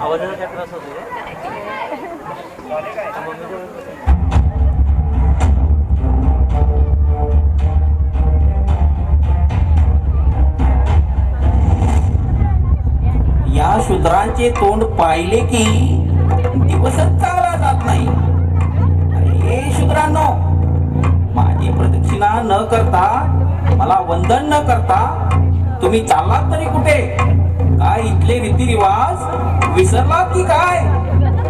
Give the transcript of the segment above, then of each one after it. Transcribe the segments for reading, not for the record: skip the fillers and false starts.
आवाजाचा काय त्रास होतो या शूद्रांचे तोंड पाहिले की दिवसच चालला जात नाही. अरे शूद्रांनो, माझी प्रदक्षिणा न करता, मला वंदन न करता तुम्ही चाललात तरी कुठे? काय इथले रीतिरिवाज विसरलात की काय?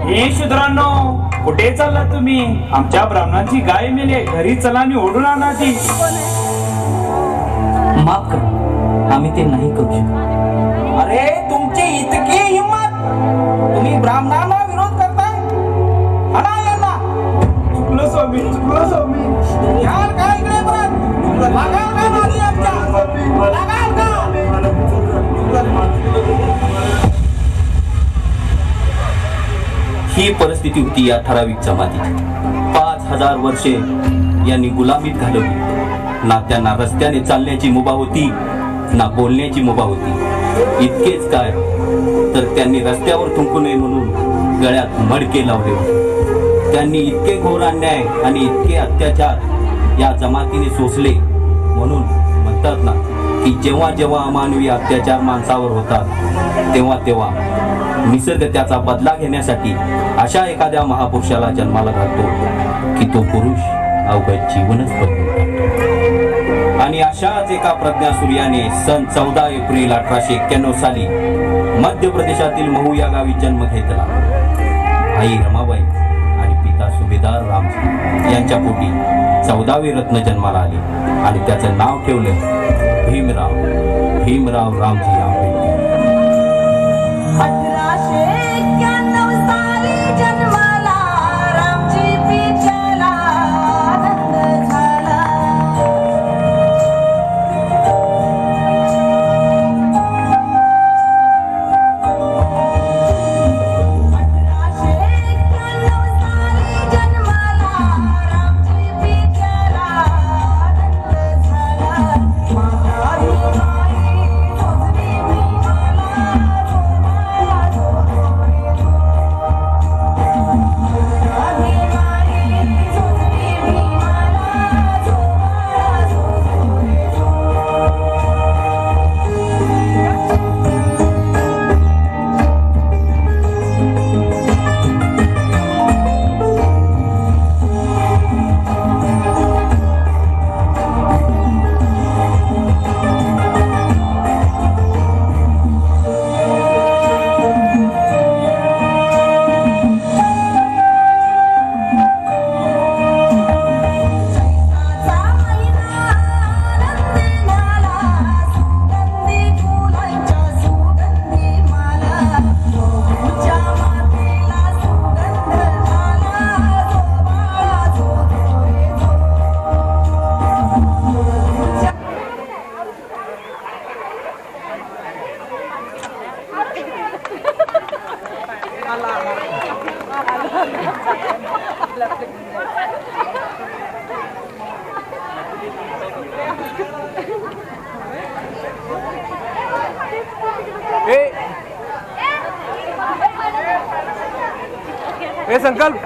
हे शूद्रांनो, कुठे चालला तुम्ही? आमच्या ब्राह्मणाची गाय मेले, घरी चला आणि ओढून आणा ती. माफ करा, आम्ही ते नाही करू शकत. अरे तुमची इतकी हिंमत, तुम्ही ब्राह्मणांना विरोध करताय? आणा यांना. चुकलो स्वामी, चुकलो स्वामी. यार काय इकडे परत? लागाल का नादी आमच्या? लागाल का? ही परिस्थिती होती या ठराविक जमातीची. 5000 वर्षे यांनी गुलामीत घालवली. ना त्यांना रस्त्याने चालण्याची मुभा होती, ना बोलण्याची मुभा होती. इतकेच काय, तर त्यांनी रस्त्यावर थुंकू नये म्हणून गळ्यात मडके लावले होते. त्यांनी इतके घोर अन्याय आणि इतके अत्याचार या जमातीने सोसले. म्हणून म्हणतात ना की जेव्हा जेव्हा अमानवी अत्याचार माणसावर होतात, तेव्हा तेव्हा निसर्ग त्याचा बदला घेण्यासाठी अशा एखाद्या महापुरुषाला जन्माला घालतो की तो पुरुष अवघड जीवनच बदलून टाकतो. आणि अशाच एका प्रज्ञासूर्याने सन 14 एप्रिल 1891 साली मध्य प्रदेशातील महू या गावी जन्म घेतला. आई रमाबाई आणि पिता सुभेदार रामजी यांच्या पोटी 14वे रत्न जन्माला आले आणि त्याचं नाव ठेवलं भीमराव रामजी आंबेडकर. 1891 साली जन्माला रामजी पिचला आनंद झाला. 1891 साली जन्माला रामजी पिचला आनंद झाला. मातारी माई जोजली भीमाला हे संकल्प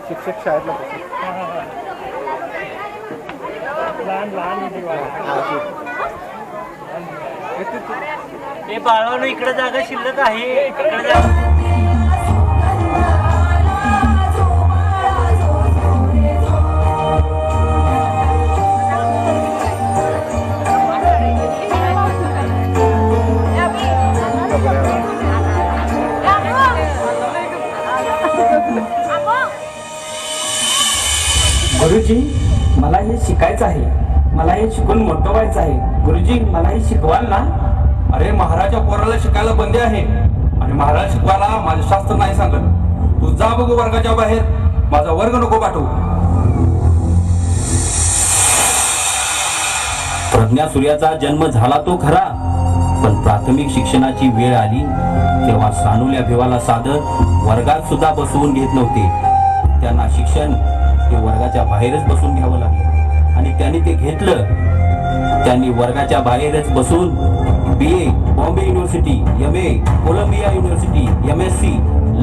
शिक्षक शाळेतला लहान लहान हे बाळानं इकडे जागा शिल्लक आहे. इकडे जागा गुरुजी, मला हे शिकायचं आहे. मला हे शिकून मोठं व्हायचं आहे. गुरुजी, मला हे शिकवाल ना? अरे महाराजा पोराला शिकायला बंदी आहे आणि महाराज शिकवायला माझे शास्त्र नाही सांगत. तू जा बघू वर्गाच्या बाहेर, माझा वर्ग नको पाठवू. प्रज्ञासूर्याचा जन्म झाला तो खरा, पण प्राथमिक शिक्षणाची वेळ आली तेव्हा सानुल्या भिवाला साधं वर्गात सुद्धा बसवून घेत नव्हते. त्यांना शिक्षण हे वर्गाच्या बाहेरच बसून घ्यावं लागलं आणि त्यांनी ते घेतलं. त्यांनी वर्गाच्या बाहेरच बसून BA Bombay University, MA Columbia University, MSc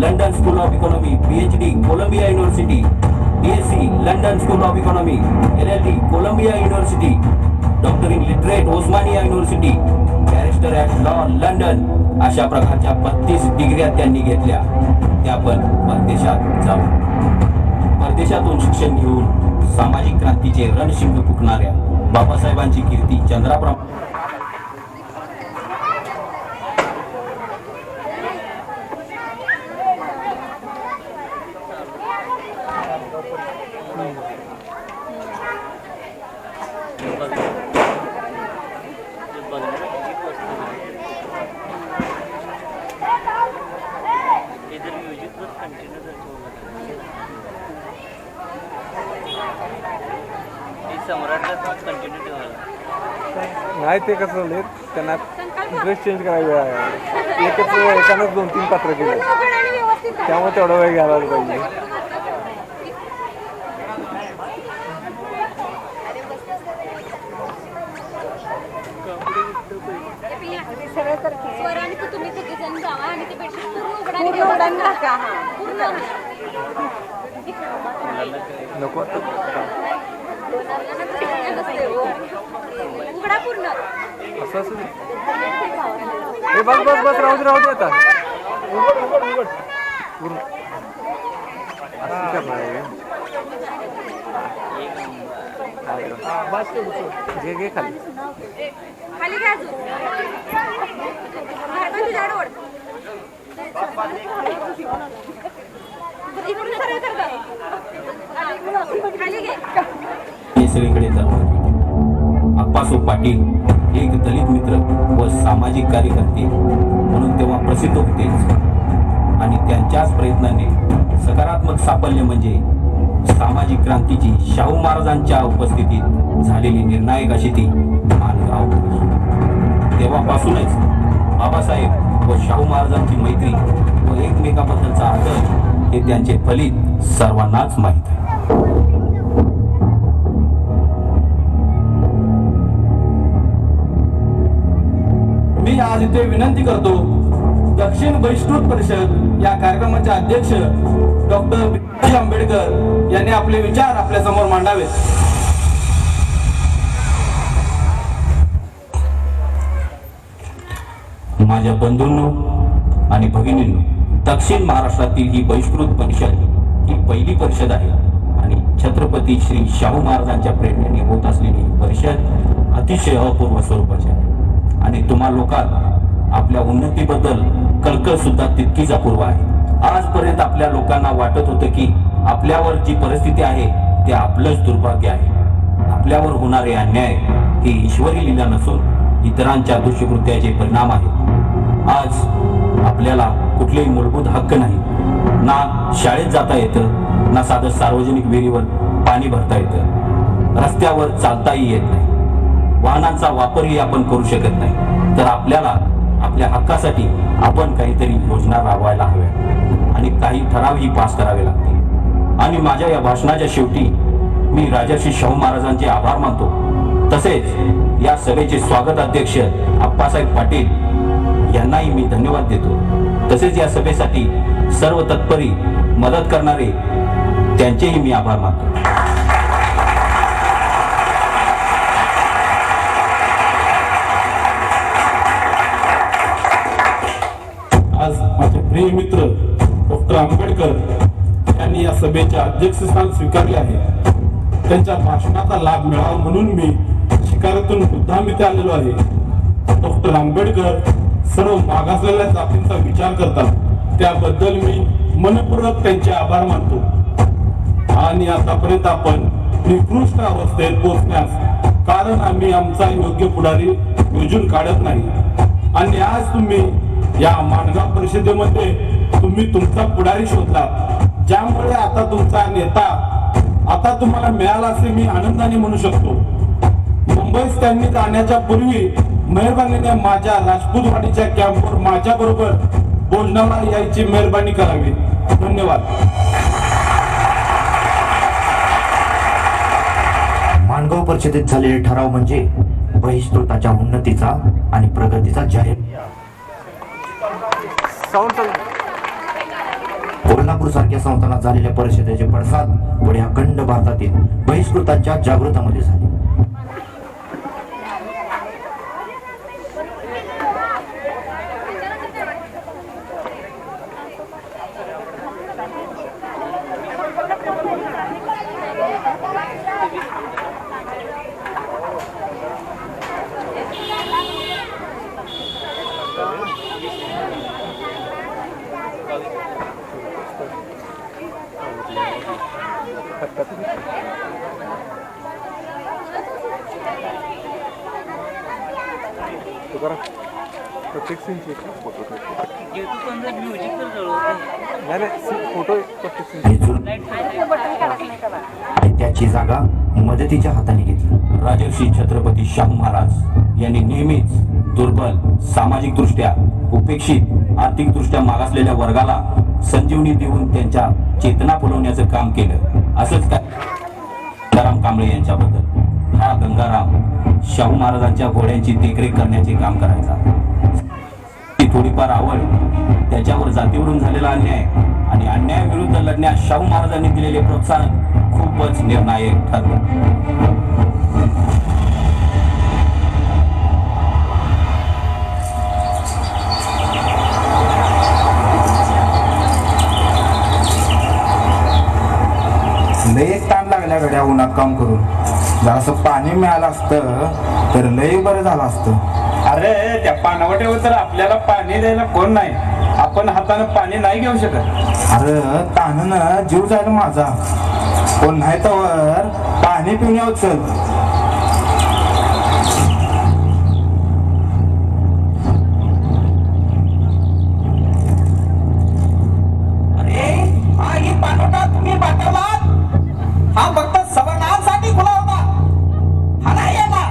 London School of Economy, PhD Columbia University, BSc London School of Economy, LLD Columbia University, doctor in literate Osmania University, barrister at law London अशा प्रकारच्या 32 डिग्र्या त्यांनी घेतल्या. त्या पण परदेशात जाऊन. परदेशातून शिक्षण घेऊन सामाजिक क्रांतीचे रणशिंग फुकणाऱ्या बाबासाहेबांची कीर्ती चंद्राप्रमाणे इधर म्यूजिक बस कंटिन्यू सम्राटला कंटिन्यू ठेवायला. नाही ते कसं झालं त्यांना ड्रेस चेंज करायला वेळ आहे. एकानंच 2-3 पात्र केले त्यामुळे तेवढा वेळ घ्यायला पाहिजे. स्वराने तर तुम्ही सगळेजण जावा आणि ते बेडशीट पूर्ण उघडा टाका. नको उघडा पूर्ण असं असं हे बस राहू दे आता. उघड पूर्ण असं करणार आहे. घे खाली खाली घ्या अजून बाहेर पण तुझ्याकडे ओढ. इकडून सरळ कर गं. खाली घे. हे सगळीकडे जातात. आप्पासाहेब पाटील एक दलित मित्र व सामाजिक कार्यकर्ते म्हणून तेव्हा प्रसिद्ध होतेच आणि त्यांच्याच प्रयत्नाने सकारात्मक साफल्य म्हणजे सामाजिक क्रांतीची शाहू महाराजांच्या उपस्थितीत झालेली निर्णायक अशी ती माणगाव. तेव्हापासूनच बाबासाहेब व शाहू महाराजांची मैत्री व एकमेकाबद्दलचा आदर हे त्यांचे फलित सर्वांनाच माहीत आहे. मी आज इथे विनंती करतो, दक्षिण बहिष्कृत परिषद या कार्यक्रमाचे अध्यक्ष डॉक्टर B.R. आंबेडकर यांनी आपले विचार आपल्या समोर मांडावेत. माझ्या बंधूंनो आणि भगिनींनो, दक्षिण महाराष्ट्रातील ही बहिष्कृत परिषद ही पहिली परिषद आहे आणि छत्रपती श्री शाहू महाराजांच्या प्रेरणेने होत असलेली ही परिषद अतिशय अपूर्व स्वरूपाची आहे आणि तुम्हा लोकात आपल्या उन्नतीबद्दल कळकळ सुद्धा तितकीच अपूर्व आहे. आजपर्यंत आपल्या लोकांना वाटत होतं की आपल्यावर जी परिस्थिती आहे ते आपलंच दुर्भाग्य आहे. आपल्यावर होणारे अन्याय हे ईश्वरी लीला नसून इतरांच्या दुष्कृत्याचे परिणाम आहेत. आज आपल्याला कुठलेही मूलभूत हक्क नाही. ना शाळेत जाता येतं, ना साधं सार्वजनिक विहिरीवर पाणी भरता येतं, रस्त्यावर चालताही येत नाही, वाहनांचा वापरही आपण करू शकत नाही. तर आपल्याला आपल्या हक्कासाठी आपण काहीतरी योजना राबवायला हव्या आणि काही ठरावही पास करावे लागतील. आणि माझ्या या भाषणाच्या शेवटी मी राजर्षी शाहू महाराजांचे आभार मानतो. तसेच या सभेचे स्वागत अध्यक्ष आप्पासाहेब पाटील यांनाही मी धन्यवाद देतो. तसेच या सभेसाठी सर्व तत्परी मदत करणारे त्यांचेही मी आभार मानतो. आज माझे प्रिय मित्र डॉक्टर आंबेडकर यांनी या सभेचे अध्यक्षस्थान स्वीकारले आहे. त्यांच्या भाषणाचा लाभ मिळावा म्हणून मी शिकारातून मुद्दाम इथे आलेलो आहे. डॉक्टर आंबेडकर सर्व मागासलेल्या जातींचा विचार करतात, त्याबद्दल मी मनपूर्वक त्यांचे आभार मानतो. आणि आतापर्यंत आपण निकृष्ट अवस्थेत पोहोचण्यास कारण आम्ही आमचा योग्य पुढारी योजून काढत नाही. आणि आज तुम्ही या माणगाव परिषदेमध्ये तुम्ही तुमचा पुढारी शोधला, ज्यामुळे आता तुमचा नेता आता तुम्हाला मिळाला असे मी आनंदाने म्हणू शकतो. मुंबईत त्यांनी जाण्याच्या पूर्वी मेहरबानीने माझ्या राजपूतवाडीच्या कॅम्पवर माझ्या बरोबर भोजनाला यायची मेहरबानी करावी. धन्यवाद. माणगाव परिषदेत झालेले ठराव म्हणजे बहिष्कृताच्या उन्नतीचा आणि प्रगतीचा जाहीर. कोल्हापूर सारख्या संस्थानात झालेल्या परिषदेचे पडसाद पुढे अखंड भारतातील बहिष्कृतांच्या जागृतामध्ये झाले. प्रत्येक सीनची फोटो यूट्यूब पण म्युझिक तर जळवत नाही फोटो प्रत्येक सीन आणि त्याची जागा मदतीच्या हाताने घेतली. राजर्षी छत्रपती शाहू महाराज यांनी नेहमीच दुर्बल, सामाजिक दृष्ट्या उपेक्षित, आर्थिक दृष्ट्या मागासलेल्या वर्गाला संजीवनी देऊन त्यांच्या चेतना फुलवण्याचं काम केलं. असंच काय गंगाराम कांबळे यांच्याबद्दल. हा गंगाराम शाहू महाराजांच्या घोड्यांची देखरेख करण्याचे काम करायचा. ती थोडीफार आवड, त्याच्यावर जातीवरून झालेला अन्याय आणि अन्यायाविरुद्ध लढण्यास शाहू महाराजांनी दिलेले प्रोत्साहन खूपच निर्णायक ठरलं. लय ताण लागल्या गड्या उन्हात काम करून. जरासं पाणी मिळालं असतं तर लय बरं झालं असतं. अरे त्या पाणवट्यावर तर आपल्याला पाणी द्यायला कोण नाही. आपण हातानं पाणी नाही घेऊ शकत. अरे ताणानं जीव जायला माझा. कोण नाही तर पाणी पिऊन यावं. चल हा फक्त सवर्णांसाठी खुला होता. हा नाही आहे ना.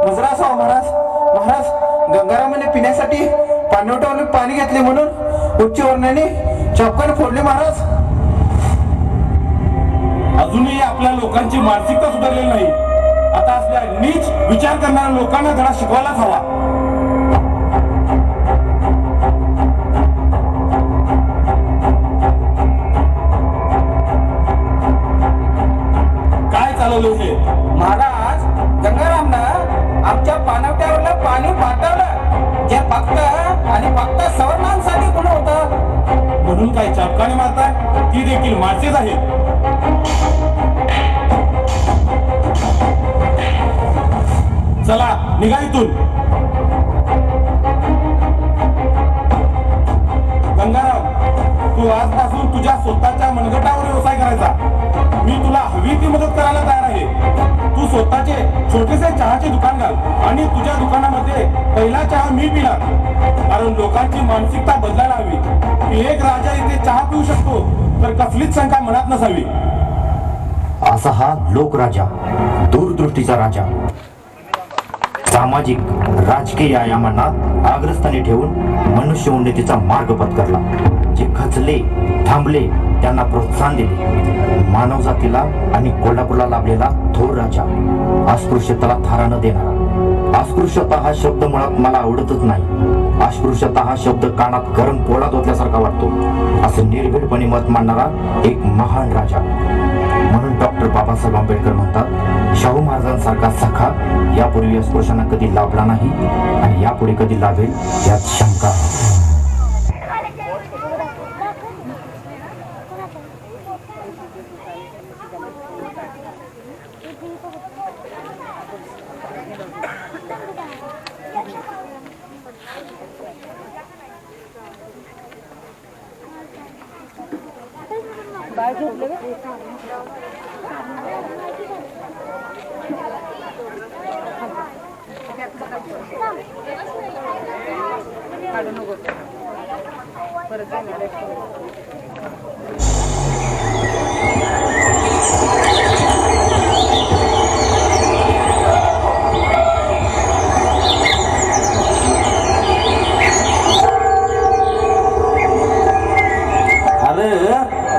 मुजरासाव महाराज, महाराज गंगारामाने पिण्यासाठी पाणवट्यावरून पाणी घेतले म्हणून उच्च वर्णाने चौकाने फोडले महाराज. अजूनही आपल्या लोकांची मानसिकता सुधारलेली नाही. आता असल्या नीच विचार करणाऱ्या लोकांना धडा शिकवायलाच हवा. काय चालवलं हे? महाराज गंगारामनं आमच्या पाणवट्यावरलं पाणी पाठवलं जे फक्त आणि फक्त सवर्णांसाठी खुलं होतं. म्हणून काय चापकाने मारताय? ती देखील माणसेच आहेत. चला निघा इथून. गंगाराम, तू आजपासून तुझ्या स्वतःच्या मनगटावर व्यवसाय करायचा. मी तुला हवी ती मदत करायला तयार आहे. तू स्वतःचे छोटेसे चहाचे दुकान घाल आणि तुझ्या दुकानामध्ये पहिला चहा मी पिणार. कारण लोकांची मानसिकता बदलायला हवी की एक राजा इथे चहा पिऊ शकतो तर कसलीच शंका मनात नसावी. असा हा लोकराजा, दूरदृष्टीचा राजा, सामाजिक राजकीय आयामांना अग्रस्थानी ठेवून मनुष्य उन्नतीचा मार्ग पत्करला. जे खचले, थांबले त्यांना प्रोत्साहन दिले. मानवजातीला आणि कोल्हापूरला लाभलेला थोर राजा, अस्पृश्यतेला थारा न देणारा. अस्पृश्यता हा शब्द मुळात मला आवडतच नाही. अस्पृश्यता हा शब्द कानात गरम पोळात ओतल्यासारखा वाटतो. असं निर्भीडपणे मत मांडणारा एक महान राजा. म्हणून डॉक्टर बाबासाहेब आंबेडकर म्हणतात, शाहू महाराजांसारखा सखा यापूर्वी अस्पृश्यांना कधी लाभला नाही आणि यापुढे कधी लाभेल यात शंका. अरे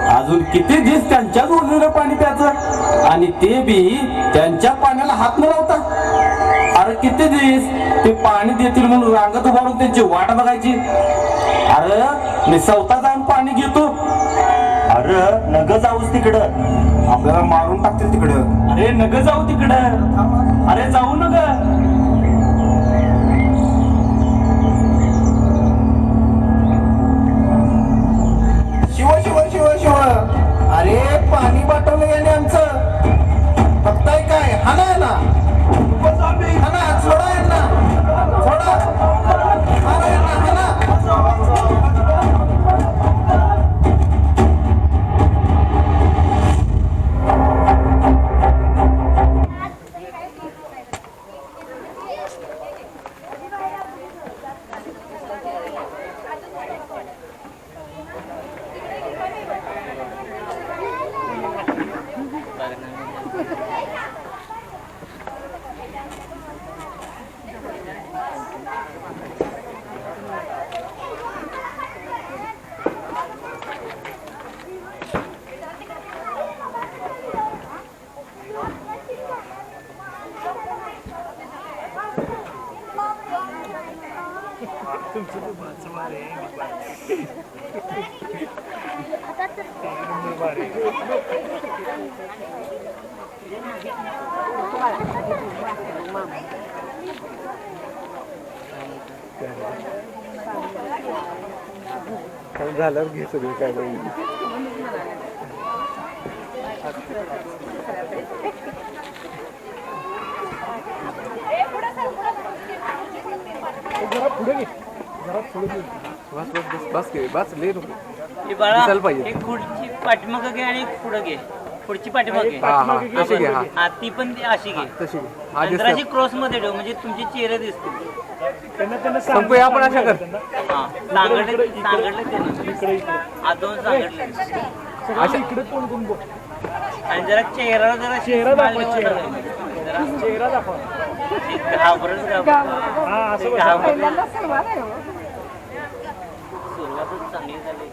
अजून किती दिवस त्यांच्याच उरलेलं पाणी प्यायचं आणि ते बी त्यांच्या पाण्याला हात न लावता. अरे किती दिवस ते पाणी देतील म्हणून रांगत उभारून त्यांची वाट बघायची. अरे मी स्वतः जाऊन पाणी घेतो. अरे नग जाऊस तिकडं, आपल्याला मारून टाकतील तिकडं. अरे नग जाऊ तिकडं. अरे जाऊ नग. शिव शिव शिव शिव. अरे पाणी पाठवलं याने आमचं. बघताय काय? हाना ना हाना, सोडा यांना, सोडा. हाना यांना, हाना. झाल्यावर घे सगळं काय पाहिजे. जरा पुढे घे, जरा पुढे घे. बस बस बस बस घे, बस लय नको. हे बाळा दिसायला पाहिजे. एक खुर्ची पाठीमागं घे आणि एक पुढं घे. पुढची पाठीमागं घे. हा हा तशी घे. हा हा ती पण अशी घे. तशी घे. हा आणि जरा अशी दिसतं. क्रॉस मध्ये ठेव म्हणजे तुमचे चेहरे दिसतील. संपूया आपण अशा कर. हा सांगडले ते ना. हा दोन सांगडले. अशा इकडे कोण कोण बोल. आणि जरा चेहरा जरा चेहरा दाखवा. घाबरच सुरुवातच चांगली झाली.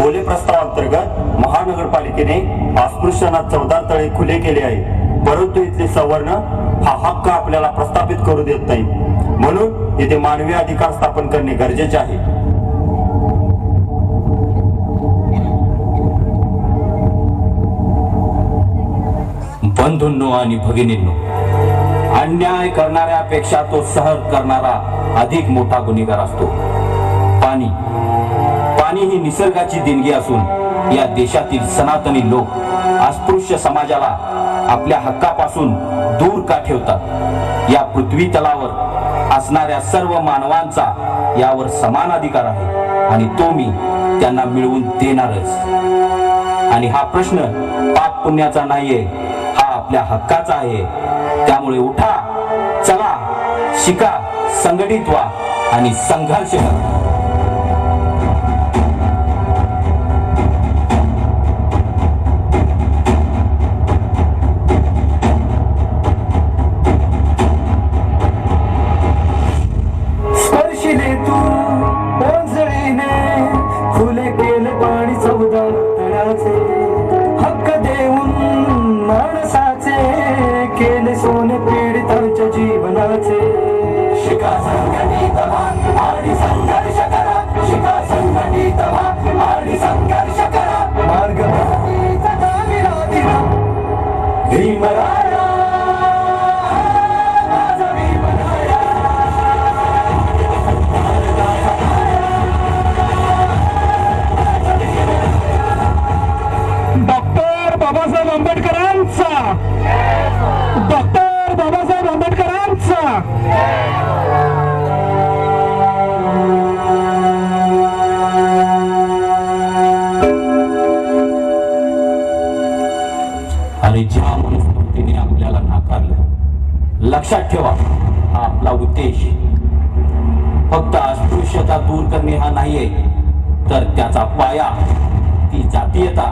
बोले प्रस्तावांतर्गत महानगरपालिकेने अस्पृश्यांना 14 तळे खुले केले आहे. परंतु इथले सवर्ण हा हक्क आपल्याला प्रस्थापित करू देत नाही. म्हणून इथे मानवी अधिकार स्थापन करणे गरजेचे आहे. बंधूंनो आणि भगिनींनो, अन्याय करणाऱ्यापेक्षा तो सहन करणारा अधिक मोठा गुन्हेगार असतो. पाणी ही निसर्गाची देणगी असून या देशातील सनातनी लोक अस्पृश्य समाजाला आपल्या हक्कापासून दूर का ठेवतात? या पृथ्वी तलावर असणाऱ्या सर्व मानवांचा यावर समान अधिकार आहे आणि तो मी त्यांना मिळवून देणारच. आणि हा प्रश्न पाप पुण्याचा नाहीये, हा आपल्या हक्काचा आहे. त्यामुळे उठा, चला, शिका, संघटित व्हा आणि संघर्ष करा. स्पर्शिले तू ओंजळीने खुले केले पाणी 14 तळ्याचे. हक्क देऊन माणसाचे केले सोने पीडितांच्या जीवनाचे. शिका संघटित व्हा आणि संघर्ष करा. शिका संघटित व्हा आणि संघर्ष करा. मार्ग दिला भीमराया. डॉक्टर बाबासाहेब आंबेडकरांचा, डॉक्टर बाबासाहेब आंबेडकरांचा. लक्षात ठेवा, हा आपला उद्देश फक्त अस्पृश्यता दूर करणे हा नाहीये, तर त्याचा पाया, ती जातीयता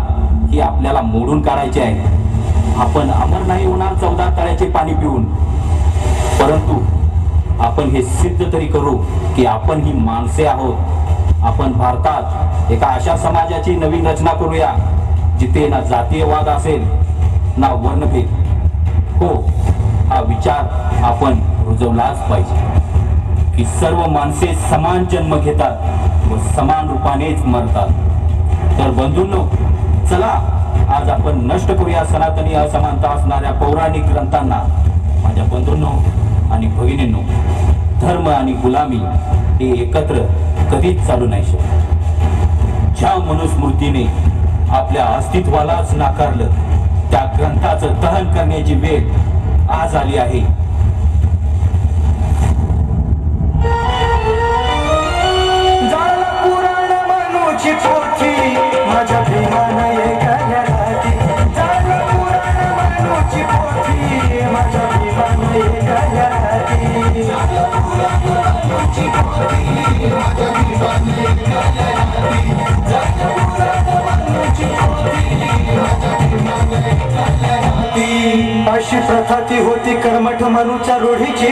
ही आपल्याला मोडून काढायची आहे. आपण अमर नाही होणार 14 तळ्याचे पाणी पिऊन, परंतु आपण हे सिद्ध तरी करू की आपण ही माणसे आहोत. आपण भारतात एका अशा समाजाची नवीन रचना करूया जिथे ना जातीयवाद असेल ना वर्णभेद. हो, हा विचार आपण रुजवलाच पाहिजे की सर्व माणसे समान जन्म घेतात व समान रूपानेच मरतात. तर बंधूंनो, चला आज आपण नष्ट करूया सनातनी असमानता असणाऱ्या पौराणिक ग्रंथांना. माझ्या बंधूंनो आणि भगिनींनो, धर्म आणि गुलामी हे एकत्र कधीच चालू नाही शकत. ज्या मनुस्मृतीने आपल्या अस्तित्वालाच नाकारलं, त्या ग्रंथाचं दहन करण्याची वेळ आज आली आहे. पुराण मनूची पोथी माझ्या भीमानं एकाल्या राती. पुराण मनूची पोथी माझ्या भीमानं एकाल्या राती. अशी प्रथा ती होती कर्मठ मनुच्या रूढीची.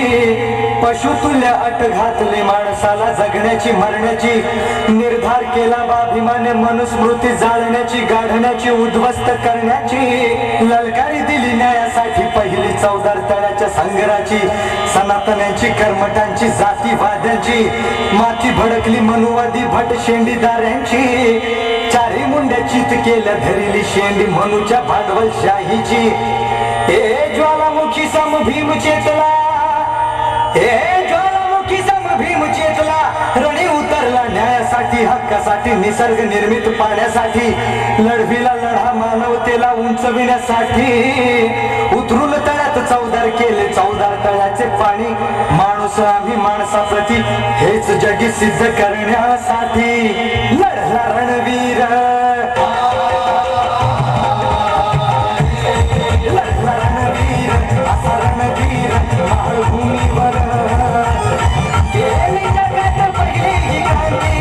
पशुतुल्य अट घातली माणसाला जगण्याची मरण्याची. निर्धार केला बाभिमाने मनुस्मृती जाळण्याची, गाढण्याची, उद्ध्वस्त करण्याची. ललकारी दिली न्यायासाठी पहिली 14 तळ्याच्या संग्राची. सनातन्यांची, कर्मठांची, जातीवाद्यांची माती भडकली मनुवादी भट शेंडीदारांची. चारी मुंड्या चित केल्या धरली शेंडी मनुच्या भांडवलशाहीची. हे ज्वालामुखी सम भीम चेतला, हे ज्वालामुखी सम भीम चेतला. रणी उतरला न्यायासाठी, हक्कासाठी, निसर्ग निर्मित पाण्यासाठी. लढवीला लढा मानवतेला उंचविण्यासाठी. उतरून तळ्यात 14 केले 14 तळ्याचे पाणी. माणूस आम्ही माणसाप्रती हेच जगी सिद्ध करण्यासाठी. लढला रणवीर, माळभूमीवर केली जगात पहिली ही क्रांती.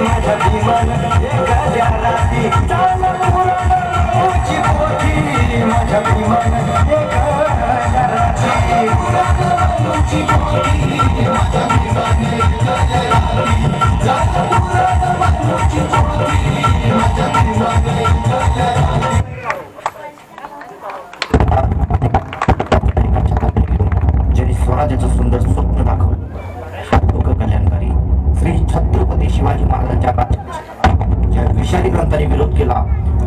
माझ्या भीमानं एखाद्या राती. पुराण मनूची पोथी माझ्या भीमानं एखाद्या राती. पुराण मनूची पोथी माझ्या भीमानं एखाद्या राती. पुराण मनूची पोथी माझ्या भीमानं एखाद्या राती. स्वराज्याचं सुंदर स्वप्न दाखवलं. लोककल्याणकारी श्री छत्रपती शिवाजी महाराजांच्या काळात ज्या विषारी ग्रंथाने विरोध केला,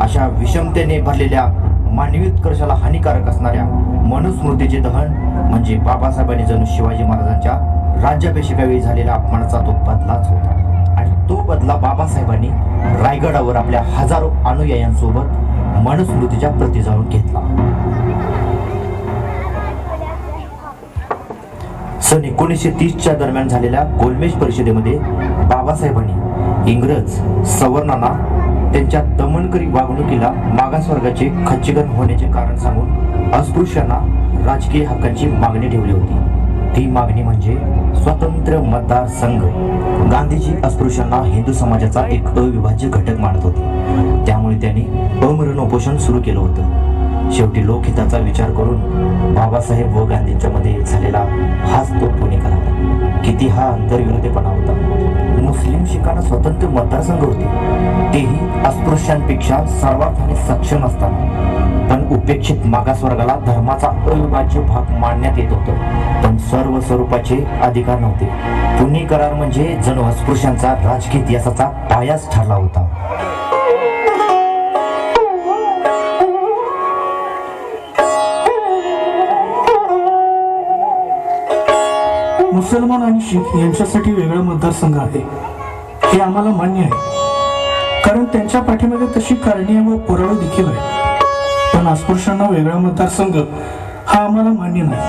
अशा विषमतेने भरलेल्या मानवी उत्कर्षाला हानिकारक असणाऱ्या मनुस्मृतीचे दहन म्हणजे बाबासाहेबांनी जणू शिवाजी महाराजांच्या राज्याभिषेकावेळी झालेल्या अपमानाचा तो बदलाच होता. आणि तो बदला बाबासाहेबांनी रायगडावर आपल्या हजारो अनुयायांसोबत मनुस्मृतीच्या प्रती जाळून घेतला. सन 1930च्या दरम्यान झालेल्या गोलमेज परिषदेमध्ये बाबासाहेबांनी इंग्रज सवर्णांना त्यांच्या दमनकरी वागणुकीला मागासवर्गाचे खच्चीकरण होण्याचे कारण सांगून अस्पृश्यांना राजकीय हक्कांची मागणी ठेवली होती. ती मागणी म्हणजे स्वतंत्र मतदारसंघ. गांधीजी अस्पृश्यांना हिंदू समाजाचा एक अविभाज्य घटक मानत होते. त्यामुळे त्यांनी अमरण उपोषण सुरू केलं होतं. शेवटी लोकहिताचा विचार करून बाबासाहेब व गांधींच्या मध्ये झालेला हाच तो पुणेकरा. किती हा आंतरविरोधीपणा होता. मुस्लिम शिखांना स्वतंत्र मतदारसंघ होते, तेही अस्पृश्यांपेक्षा सर्वार्थाने सक्षम असताना. पण उपेक्षित मागासवर्गाला धर्माचा अविभाज्य भाग मानण्यात येत होतं, पण सर्व स्वरूपाचे अधिकार नव्हते. पुणे करार म्हणजे जणू अस्पृश्यांचा राजकीय इतिहासाचा पायाच ठरला होता. मुसलमान आणि शीख यांच्यासाठी वेगळा मतदारसंघ आहे हे आम्हाला मान्य आहे, कारण त्यांच्या पाठीमागे तशी कारणे व पुरावे देखील आहे. पण अस्पृश्यांना वेगळा मतदारसंघ हा आम्हाला मान्य नाही,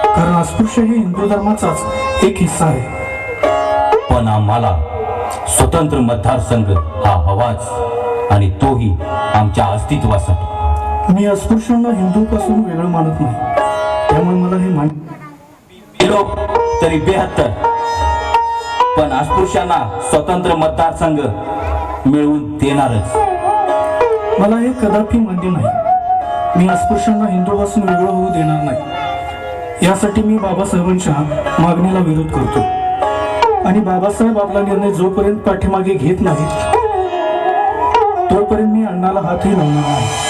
कारण अस्पृश्य हे हिंदू धर्माचाच एक हिस्सा आहे. पण आम्हाला स्वतंत्र मतदारसंघ हा हवाच, आणि तोही आमच्या अस्तित्वासाठी. मी अस्पृश्यांना हिंदूपासून वेगळं मानत नाही, त्यामुळे मला हे मान्य. बेडोक तरी 72, पण अस्पृश्यांना स्वतंत्र मतदारसंघ मिळवून देणारच. मला हे कदापि मान्य नाही. मी अस्पृश्यांना हिंदूपासून वेगळं होऊ देणार नाही. यासाठी मी बाबासाहेबांच्या मागणीला विरोध करतो. आणि बाबासाहेब आपला निर्णय जोपर्यंत पाठीमागे घेत नाही तोपर्यंत मी अण्णाला हातही लावणार नाही.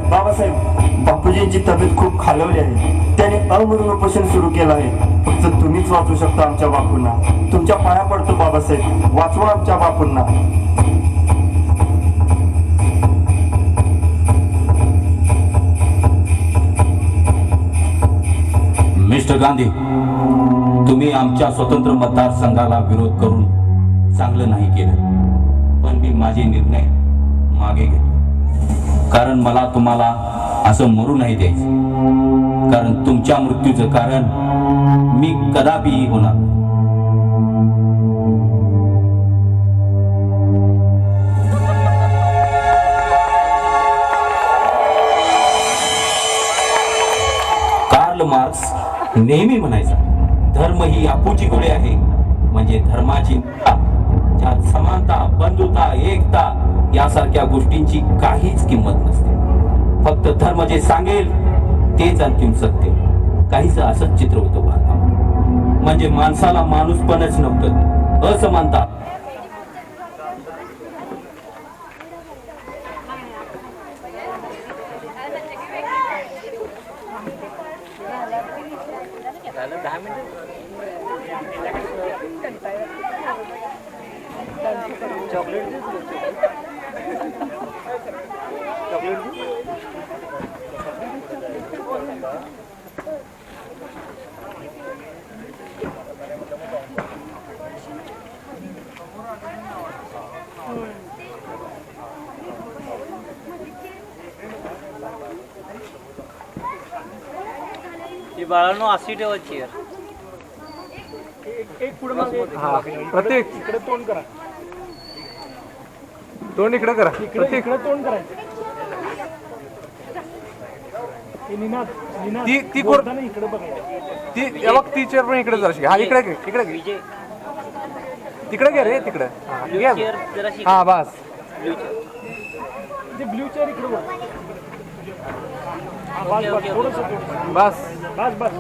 बाबासाहेब बापूजींची तब्येत खूप खालवली आहे. त्याने अमरण उपोषण सुरू केलं आहे. फक्त तुम्हीच वाचू शकता आमच्या बापूंना. तुमच्या पाया पडतो बाबासाहेब, वाचवा आमच्या बापूंना. मिस्टर गांधी, तुम्ही आमच्या स्वतंत्र मतदारसंघाला विरोध करून चांगलं नाही केलं, पण मी माझे निर्णय मागे घेतो. कारण मला तुम्हाला असं मरू नाही द्यायचं. कारण तुमच्या मृत्यूचं कारण मी कदापिही होणार नाही. कार्ल मार्क्स नेहमी म्हणायचा, धर्म ही आपुची गोळी आहे, म्हणजे धर्माची ज्यात समानता, बंधुता, एकता यासारख्या गोष्टींची काहीच किंमत नसते. फक्त धर्म जे सांगेल तेच अंतिम सत्य. काहीच असंच चित्र होतं भारतात. म्हणजे माणसाला माणूसपणच नव्हतं, असमानता. ती बाळांनो अशी ठेवा चेअर. हा प्रत्येक इकडे तोंड करा. तोंड इकडे करा. प्रत्येक इकडे तोंड करायचं. ती ती इकडे बघायचं. ती बघ ती चेअर पण इकडे जराशी. हा इकडे घे, इकडे घे. विजय तिकडे घे रे, तिकडे. चेअर जराशी. हा बस. ब्ल्यू चेअर इकडे ओके, ओके, ओके. बस बस बस.